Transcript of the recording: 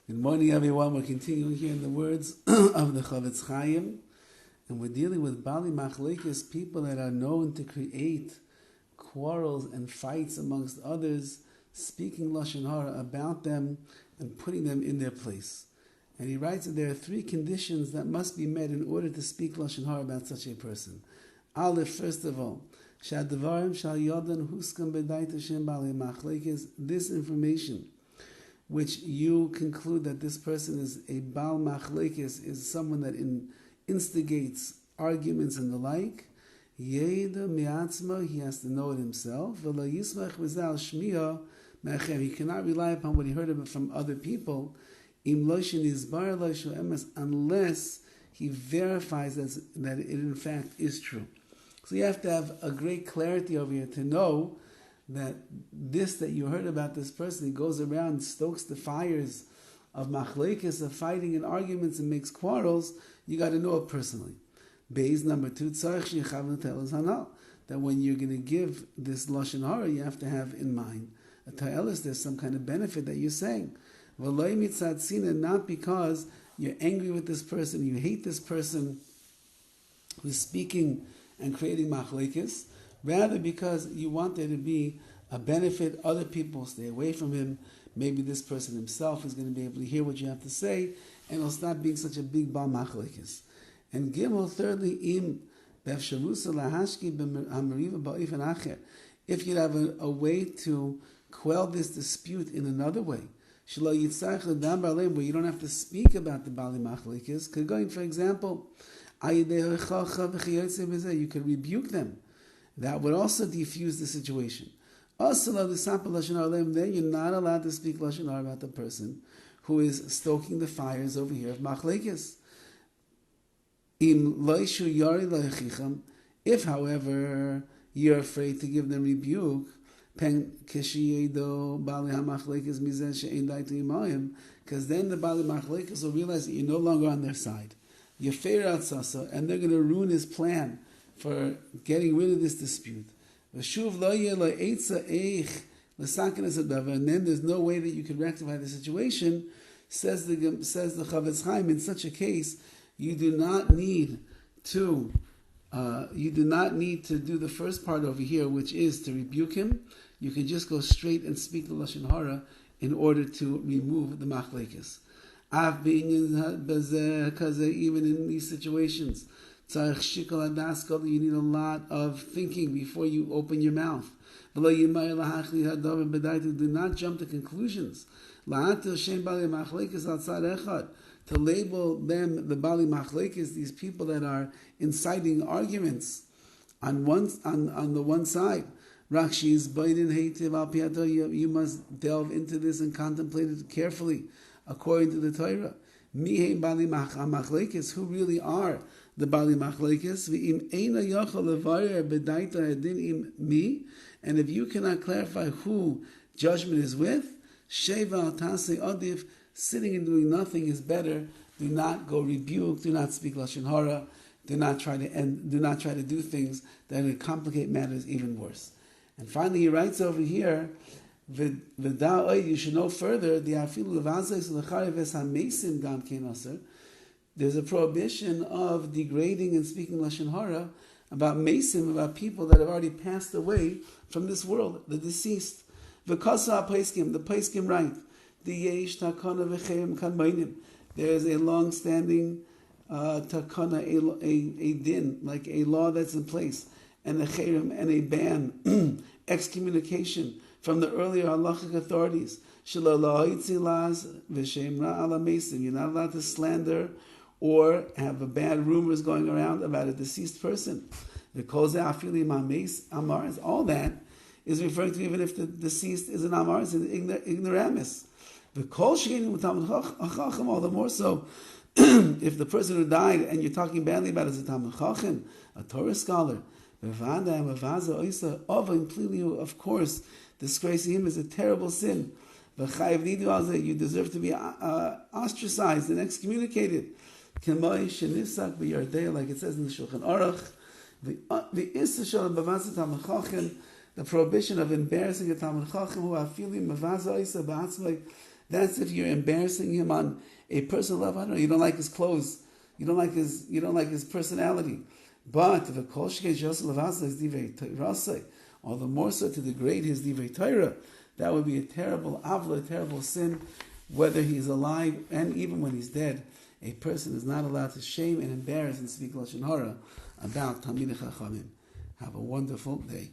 Good morning, everyone. We're continuing here in the words of the CHOFETZ CHAIM, and we're dealing with Bali Machlekes, people that are known to create quarrels and fights amongst others, speaking Lashon HaRa about them and putting them in their place. And he writes that there are three conditions that must be met in order to speak Lashon HaRa about such a person. Aleph, first of all, Shadavarim shal yodan huskam b'dait Hashem Bali Machlekes, this information which you conclude that this person is a Baal Machlekes, is someone that instigates arguments and the like, Yeda mi'atzma, he has to know it himself, V'lo yismach v'zal shmiya me'achem, he cannot rely upon what he heard of it from other people, Im lo shenizbar lo shu emes, unless he verifies that it in fact is true. So you have to have a great clarity over here to know that this that you heard about this person, he goes around and stokes the fires of machlekes, of fighting and arguments and makes quarrels, you got to know it personally. Base number 2, that when you're going to give this Lashon HaRa, you have to have in mind a ta'elis, there's some kind of benefit that you're saying. Not because you're angry with this person, you hate this person who's speaking and creating machlekes, rather because you want there to be a benefit, other people stay away from him, maybe this person himself is going to be able to hear what you have to say, and it'll stop being such a big bal machlekes. And Gimel, thirdly, if you have a way to quell this dispute in another way, where you don't have to speak about the bali machlekes, going, for example, you could rebuke them. That would also defuse the situation. Then you're not allowed to speak Lashon HaRa about the person who is stoking the fires over here of machlekes. If, however, you're afraid to give them rebuke, because then the Bali Machlekes will realize that you're no longer on their side. You're fair out sasa, and they're going to ruin his plan for getting rid of this dispute. And then there's no way that you can rectify the situation. Says the CHOFETZ CHAIM, in such a case, you do not need to do the first part over here, which is to rebuke him. You can just go straight and speak the Lashon HaRa in order to remove the machlekes. Even in these situations, you need a lot of thinking before you open your mouth. Do not jump to conclusions. To label them the Bali Machlekes, these people that are inciting arguments on the one side. You must delve into this and contemplate it carefully, according to the Torah. Who really are the Bali Machlekes? And if you cannot clarify who judgment is with, sitting and doing nothing is better. Do not go rebuke. Do not speak Lashon HaRa. Do not try to do things that would complicate matters even worse. And finally, he writes over here, you should know further, there's a prohibition of degrading and speaking Lashon HaRa about mesim, about people that have already passed away from this world, the deceased. The Paiskim write, there is a long-standing takana, a din, like a law that's in place, and a chayim, and a ban, excommunication from the earlier halachic authorities. You're not allowed to slander or have bad rumors going around about a deceased person. All that is referring to even if the deceased is an amar, it's an ignoramus. All the more so if the person who died and you're talking badly about is a Talmid Chacham, a Torah scholar. Of course, disgracing him is a terrible sin. You deserve to be ostracized and excommunicated. Like it says in the Shulchan Aruch, the prohibition of embarrassing a Talmid Chacham who are feeling That's if you're embarrassing him on a personal level. I don't know. You don't like his clothes. You don't like his personality. But if a kol shekei sheyoseh levasa is divrei Torah, all the more so to degrade his divrei Torah, that would be a terrible avla, a terrible sin, whether he's alive and even when he's dead. A person is not allowed to shame and embarrass and speak Lashon HaRa about Talmidei Chachamim. Have a wonderful day.